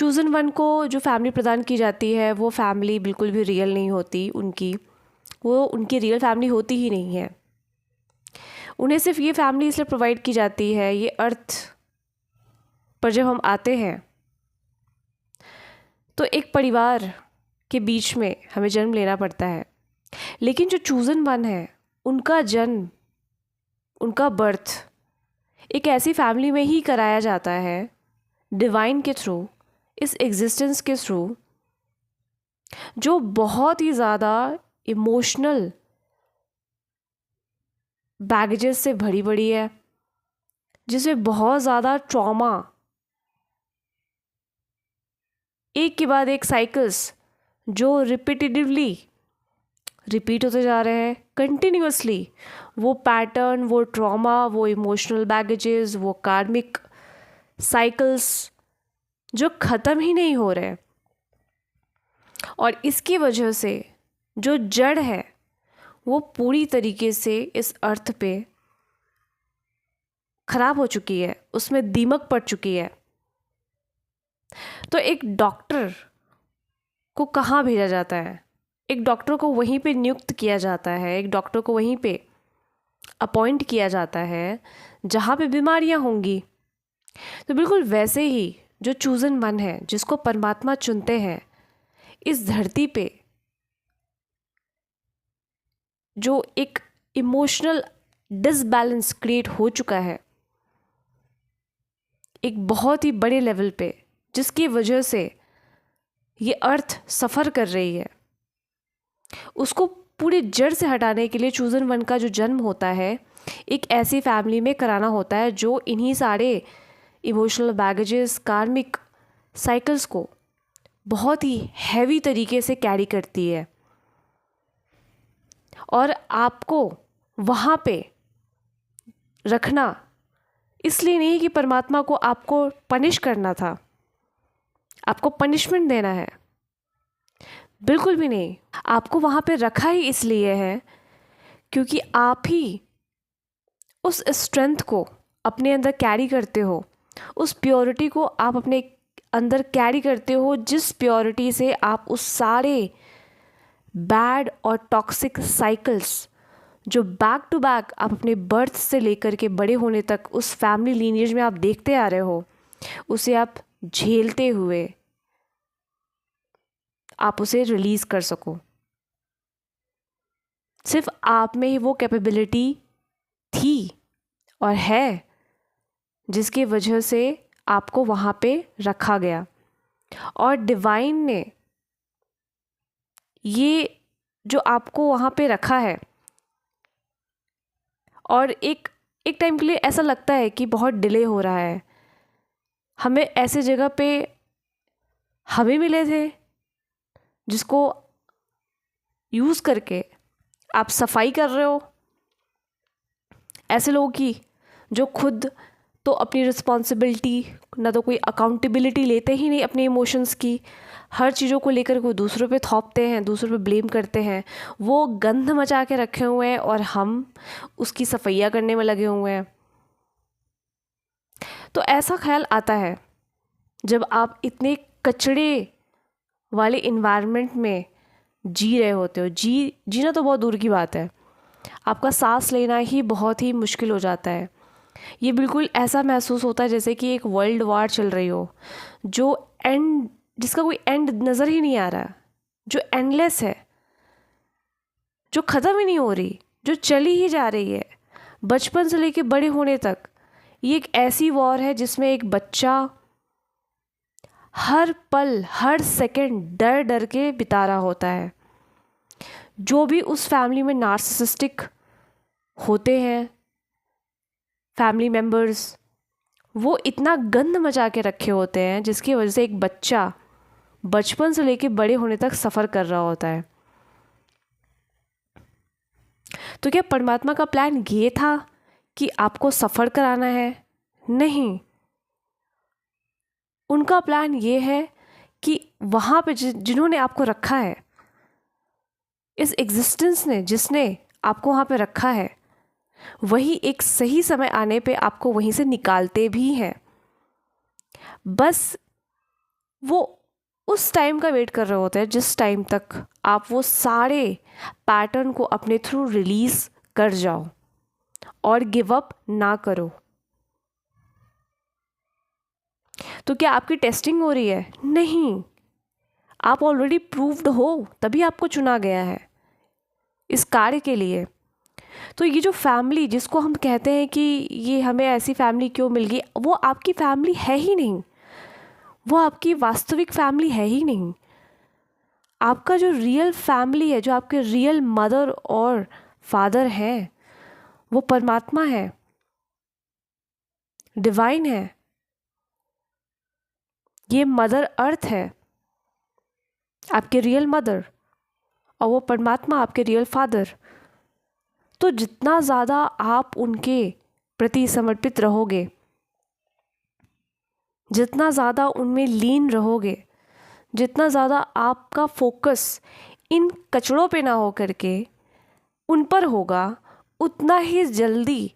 Chosen one को जो family प्रदान की जाती है वो फैमिली बिल्कुल भी रियल नहीं होती उनकी, वो उनकी रियल फैमिली होती ही नहीं है। उन्हें सिर्फ ये फैमिली इसलिए प्रोवाइड की जाती है, ये अर्थ पर जब हम आते हैं तो एक परिवार के बीच में हमें जन्म लेना पड़ता है। लेकिन जो चूज़न वन है उनका जन्म, उनका बर्थ एक ऐसी फैमिली में ही कराया जाता है, डिवाइन के थ्रू, इस एग्जिस्टेंस के थ्रू, जो बहुत ही ज़्यादा इमोशनल बैगेजेस से भरी पड़ी है, जिसमें बहुत ज़्यादा ट्रॉमा, एक के बाद एक साइकिल्स जो रिपीटेटिवली रिपीट होते जा रहे हैं कंटिन्यूअसली, वो पैटर्न, वो ट्रॉमा, वो इमोशनल बैगेजेस, वो कार्मिक साइकिल्स जो ख़त्म ही नहीं हो रहे। और इसकी वजह से जो जड़ है वो पूरी तरीके से इस अर्थ पे ख़राब हो चुकी है, उसमें दीमक पड़ चुकी है। तो एक डॉक्टर को कहाँ भेजा जाता है? एक डॉक्टर को वहीं पे नियुक्त किया जाता है, एक डॉक्टर को वहीं पे अपॉइंट किया जाता है जहाँ पे बीमारियाँ होंगी। तो बिल्कुल वैसे ही जो चूज़न वन है, जिसको परमात्मा चुनते हैं, इस धरती पे जो एक इमोशनल डिसबैलेंस क्रिएट हो चुका है एक बहुत ही बड़े लेवल पे, जिसकी वजह से ये अर्थ सफ़र कर रही है, उसको पूरे जड़ से हटाने के लिए चूज़न वन का जो जन्म होता है एक ऐसी फैमिली में कराना होता है जो इन्हीं सारे इमोशनल बैगेजेस, कार्मिक साइकिल्स को बहुत ही हैवी तरीके से कैरी करती है। और आपको वहाँ पे रखना इसलिए नहीं कि परमात्मा को आपको पनिश करना था, आपको पनिशमेंट देना है, बिल्कुल भी नहीं। आपको वहाँ पे रखा ही इसलिए है क्योंकि आप ही उस स्ट्रेंथ को अपने अंदर कैरी करते हो, उस प्योरिटी को आप अपने अंदर कैरी करते हो, जिस प्योरिटी से आप उस सारे बैड और टॉक्सिक साइकिल्स जो बैक टू बैक आप अपने बर्थ से लेकर के बड़े होने तक उस फैमिली लीनिएज में आप देखते आ रहे हो, उसे आप झेलते हुए आप उसे रिलीज़ कर सको। सिर्फ आप में ही वो कैपेबिलिटी थी और है जिसकी वजह से आपको वहाँ पे रखा गया। और डिवाइन ने ये जो आपको वहाँ पे रखा है, और एक टाइम के लिए ऐसा लगता है कि बहुत डिले हो रहा है, हमें ऐसे जगह पे हमें मिले थे जिसको यूज़ करके आप सफाई कर रहे हो। ऐसे लोगों की जो खुद तो अपनी रिस्पॉन्सिबिलिटी, ना तो कोई अकाउंटेबिलिटी लेते ही नहीं अपने इमोशंस की, हर चीज़ों को लेकर को दूसरों पे थोपते हैं, दूसरों पे ब्लेम करते हैं, वो गंध मचा के रखे हुए हैं और हम उसकी सफाइयाँ करने में लगे हुए हैं। तो ऐसा ख्याल आता है जब आप इतने कचड़े वाले इन्वायरमेंट में जी रहे होते हो। जीना तो बहुत दूर की बात है, आपका सांस लेना ही बहुत ही मुश्किल हो जाता है। ये बिल्कुल ऐसा महसूस होता है जैसे कि एक वर्ल्ड वार चल रही हो, जिसका कोई एंड नज़र ही नहीं आ रहा, जो एंडलेस है, जो ख़त्म ही नहीं हो रही, जो चली ही जा रही है बचपन से लेके बड़े होने तक। ये एक ऐसी वॉर है जिसमें एक बच्चा हर पल, हर सेकंड डर डर के बिता रहा होता है। जो भी उस फैमिली में नार्सिसिस्टिक होते हैं फैमिली मेम्बर्स, वो इतना गंद मचा के रखे होते हैं जिसकी वजह से एक बच्चा बचपन से लेके बड़े होने तक सफ़र कर रहा होता है। तो क्या परमात्मा का प्लान ये था कि आपको सफ़र कराना है? नहीं, उनका प्लान ये है कि वहाँ पे जिन्होंने आपको रखा है, इस एग्जिस्टेंस ने जिसने आपको वहाँ पे रखा है, वही एक सही समय आने पे आपको वहीं से निकालते भी हैं। बस वो उस टाइम का वेट कर रहे होते हैं जिस टाइम तक आप वो सारे पैटर्न को अपने थ्रू रिलीज़ कर जाओ और गिव अप ना करो। तो क्या आपकी टेस्टिंग हो रही है? नहीं, आप ऑलरेडी प्रूव्ड हो, तभी आपको चुना गया है इस कार्य के लिए। तो ये जो फैमिली जिसको हम कहते हैं कि ये हमें ऐसी फैमिली क्यों मिल गई, वो आपकी फैमिली है ही नहीं, वो आपकी वास्तविक फैमिली है ही नहीं। आपका जो रियल फैमिली है, जो आपके रियल मदर और फादर हैं, वो परमात्मा है, डिवाइन है। ये मदर अर्थ है, आपके रियल मदर, और वो परमात्मा आपके रियल फादर। तो जितना ज़्यादा आप उनके प्रति समर्पित रहोगे, जितना ज़्यादा उनमें लीन रहोगे, जितना ज़्यादा आपका फोकस इन कचड़ों पे ना हो करके उन पर होगा, उतना ही जल्दी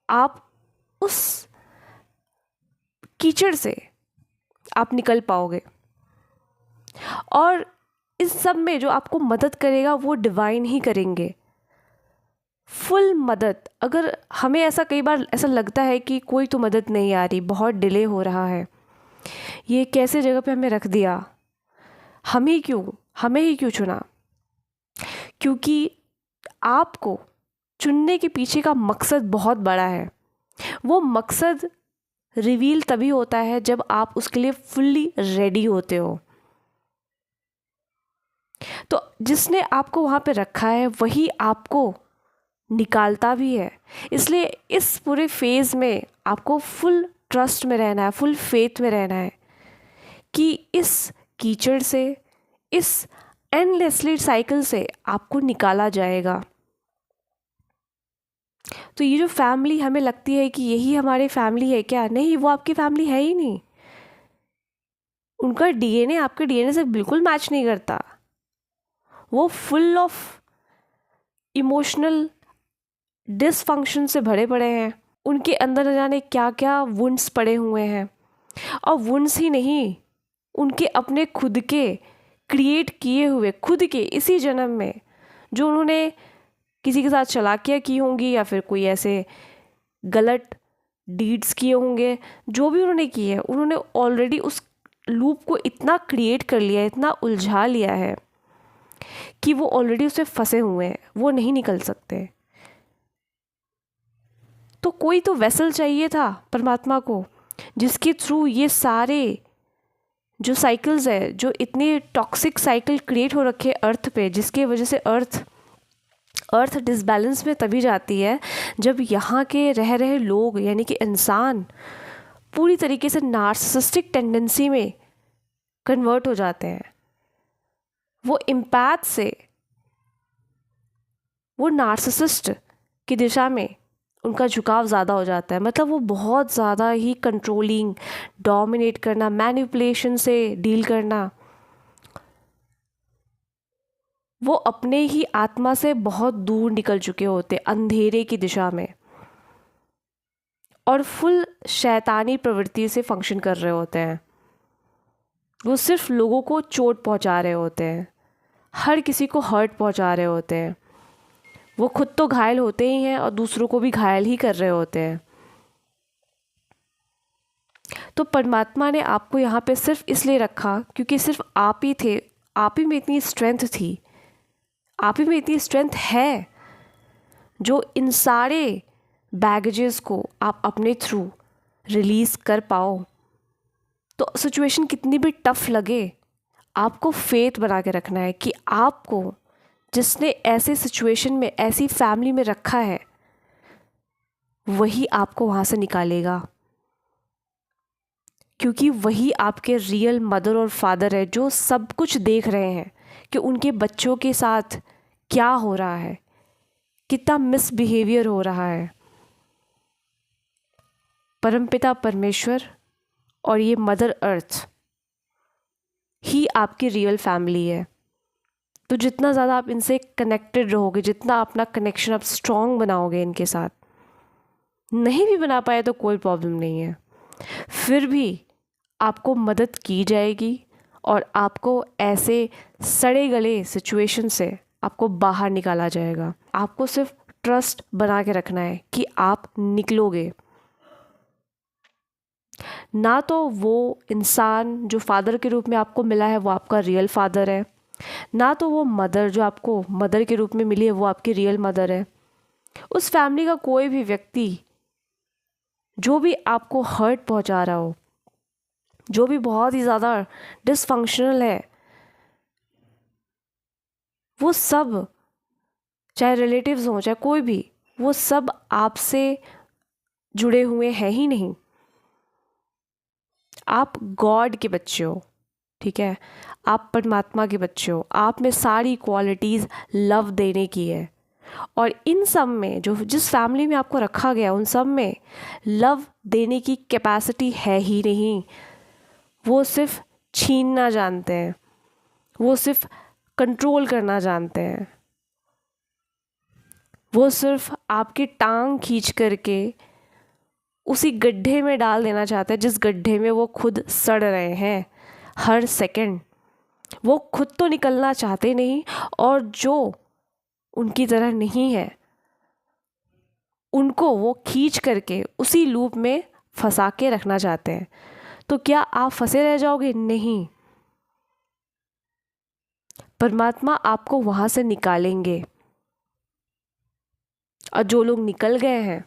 आप उस कीचड़ से आप निकल पाओगे। और इस सब में जो आपको मदद करेगा वो डिवाइन ही करेंगे, फुल मदद। अगर हमें ऐसा कई बार ऐसा लगता है कि कोई तो मदद नहीं आ रही, बहुत डिले हो रहा है, ये कैसे जगह पे हमें रख दिया, हमें ही क्यों चुना? क्योंकि आपको चुनने के पीछे का मकसद बहुत बड़ा है। वो मकसद रिवील तभी होता है जब आप उसके लिए फुल्ली रेडी होते हो। तो जिसने आपको वहाँ पे रखा है वही आपको निकालता भी है। इसलिए इस पूरे फेज़ में आपको फुल ट्रस्ट में रहना है, फुल फेथ में रहना है कि इस कीचड़ से, इस एंडलेसली साइकिल से आपको निकाला जाएगा। तो ये जो फैमिली हमें लगती है कि यही हमारी फैमिली है, क्या? नहीं, वो आपकी फैमिली है ही नहीं। उनका डीएनए आपके डीएनए से बिल्कुल मैच नहीं करता। वो फुल ऑफ इमोशनल डिसफंक्शन से भरे पड़े हैं। उनके अंदर न जाने क्या क्या वुंड्स पड़े हुए हैं। और वुंड्स ही नहीं, उनके अपने खुद के क्रिएट किए हुए, खुद के इसी जन्म में जो उन्होंने किसी के साथ चालाकियाँ की होंगी या फिर कोई ऐसे गलत डीड्स किए होंगे, जो भी उन्होंने किए हैं, उन्होंने ऑलरेडी उस लूप को इतना क्रिएट कर लिया है, इतना उलझा लिया है कि वो ऑलरेडी उसमें फंसे हुए हैं, वो नहीं निकल सकते। तो कोई तो वेसल चाहिए था परमात्मा को, जिसके थ्रू ये सारे जो साइकिल्स है, जो इतने टॉक्सिक साइकिल क्रिएट हो रखे अर्थ पे, जिसके वजह से अर्थ डिसबैलेंस में तभी जाती है जब यहाँ के रह रहे लोग यानी कि इंसान पूरी तरीके से नार्सिसिस्टिक टेंडेंसी में कन्वर्ट हो जाते हैं। वो इम्पैथ से वो नार्सिसिस्ट की दिशा में उनका झुकाव ज़्यादा हो जाता है। मतलब वो बहुत ज़्यादा ही कंट्रोलिंग, डोमिनेट करना, मैनिपुलेशन से डील करना, वो अपने ही आत्मा से बहुत दूर निकल चुके होते, अंधेरे की दिशा में, और फुल शैतानी प्रवृत्ति से फंक्शन कर रहे होते हैं। वो सिर्फ लोगों को चोट पहुंचा रहे होते हैं, हर किसी को हर्ट पहुंचा रहे होते हैं। वो खुद तो घायल होते ही हैं और दूसरों को भी घायल ही कर रहे होते हैं। तो परमात्मा ने आपको यहाँ पे सिर्फ इसलिए रखा क्योंकि सिर्फ आप ही थे, आप ही में इतनी स्ट्रेंथ थी, आप ही में इतनी स्ट्रेंथ है जो इन सारे बैगेजेस को आप अपने थ्रू रिलीज़ कर पाओ। तो सिचुएशन कितनी भी टफ लगे, आपको फेथ बना के रखना है कि आपको जिसने ऐसे सिचुएशन में, ऐसी फैमिली में रखा है, वही आपको वहाँ से निकालेगा। क्योंकि वही आपके रियल मदर और फादर है जो सब कुछ देख रहे हैं कि उनके बच्चों के साथ क्या हो रहा है, कितना मिसबिहेवियर हो रहा है। परमपिता परमेश्वर और ये मदर अर्थ ही आपकी रियल फैमिली है। तो जितना ज़्यादा आप इनसे कनेक्टेड रहोगे, जितना अपना कनेक्शन आप स्ट्रॉन्ग बनाओगे इनके साथ, नहीं भी बना पाए तो कोई प्रॉब्लम नहीं है, फिर भी आपको मदद की जाएगी और आपको ऐसे सड़े गले सिचुएशन से आपको बाहर निकाला जाएगा। आपको सिर्फ ट्रस्ट बना के रखना है कि आप निकलोगे। ना तो वो इंसान जो फादर के रूप में आपको मिला है वो आपका रियल फादर है, ना तो वो मदर जो आपको मदर के रूप में मिली है वो आपकी रियल मदर है। उस फैमिली का कोई भी व्यक्ति जो भी आपको हर्ट पहुंचा रहा हो, जो भी बहुत ही ज़्यादा डिसफंक्शनल है, वो सब, चाहे रिलेटिव्स हों चाहे कोई भी, वो सब आपसे जुड़े हुए हैं ही नहीं। आप गॉड के बच्चे हो, ठीक है, आप परमात्मा के बच्चे हो। आप में सारी क्वालिटीज़ लव देने की है, और इन सब में जो जिस फैमिली में आपको रखा गया उन सब में लव देने की कैपेसिटी है ही नहीं। वो सिर्फ छीनना जानते हैं, वो सिर्फ कंट्रोल करना जानते हैं, वो सिर्फ आपकी टांग खींच करके उसी गड्ढे में डाल देना चाहते हैं जिस गड्ढे में वो खुद सड़ रहे हैं हर सेकंड। वो खुद तो निकलना चाहते नहीं, और जो उनकी तरह नहीं है उनको वो खींच करके उसी लूप में फंसा के रखना चाहते हैं। तो क्या आप फंसे रह जाओगे? नहीं, परमात्मा आपको वहाँ से निकालेंगे। और जो लोग निकल गए हैं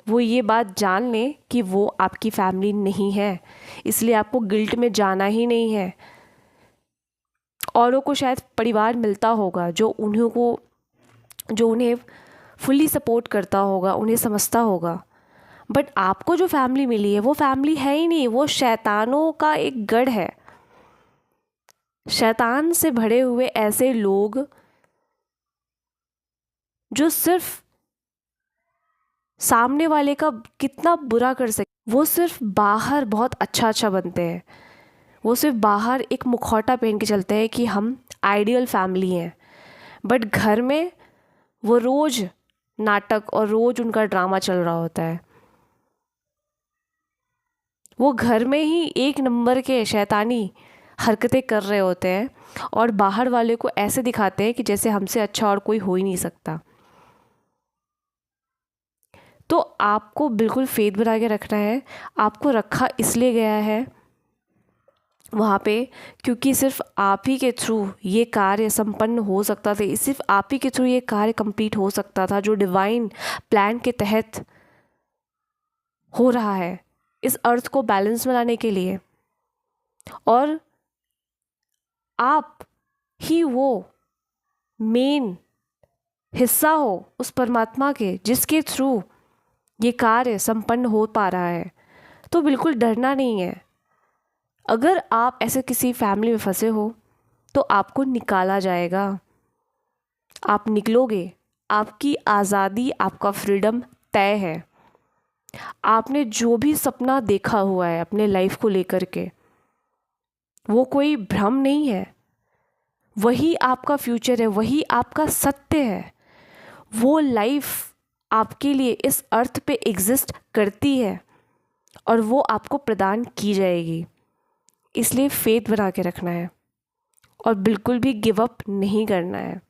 वो ये बात जान लें कि वो आपकी फैमिली नहीं है, इसलिए आपको गिल्ट में जाना ही नहीं है। औरों को शायद परिवार मिलता होगा जो उन्हें फुल्ली सपोर्ट करता होगा, उन्हें समझता होगा, बट आपको जो फैमिली मिली है वो फैमिली है ही नहीं। वो शैतानों का एक गढ़ है, शैतान से भरे हुए ऐसे लोग जो सिर्फ सामने वाले का कितना बुरा कर सके। वो सिर्फ बाहर बहुत अच्छा बनते हैं, वो सिर्फ बाहर एक मुखौटा पहन के चलते हैं कि हम आइडियल फैमिली हैं, बट घर में वो रोज़ नाटक और रोज़ उनका ड्रामा चल रहा होता है। वो घर में ही एक नंबर के शैतानी हरकतें कर रहे होते हैं और बाहर वाले को ऐसे दिखाते हैं कि जैसे हमसे अच्छा और कोई हो ही नहीं सकता। तो आपको बिल्कुल फेथ बना के रखना है। आपको रखा इसलिए गया है वहाँ पे क्योंकि सिर्फ आप ही के थ्रू ये कार्य संपन्न हो सकता था, सिर्फ आप ही के थ्रू ये कार्य कंप्लीट हो सकता था जो डिवाइन प्लान के तहत हो रहा है इस अर्थ को बैलेंस में लाने के लिए। और आप ही वो मेन हिस्सा हो उस परमात्मा के जिसके थ्रू ये कार्य संपन्न हो पा रहा है। तो बिल्कुल डरना नहीं है। अगर आप ऐसे किसी फैमिली में फंसे हो तो आपको निकाला जाएगा, आप निकलोगे, आपकी आज़ादी, आपका फ्रीडम तय है। आपने जो भी सपना देखा हुआ है अपने लाइफ को लेकर के वो कोई भ्रम नहीं है, वही आपका फ्यूचर है, वही आपका सत्य है। वो लाइफ आपके लिए इस अर्थ पे एग्जिस्ट करती है और वो आपको प्रदान की जाएगी। इसलिए फेथ बना के रखना है और बिल्कुल भी गिव अप नहीं करना है।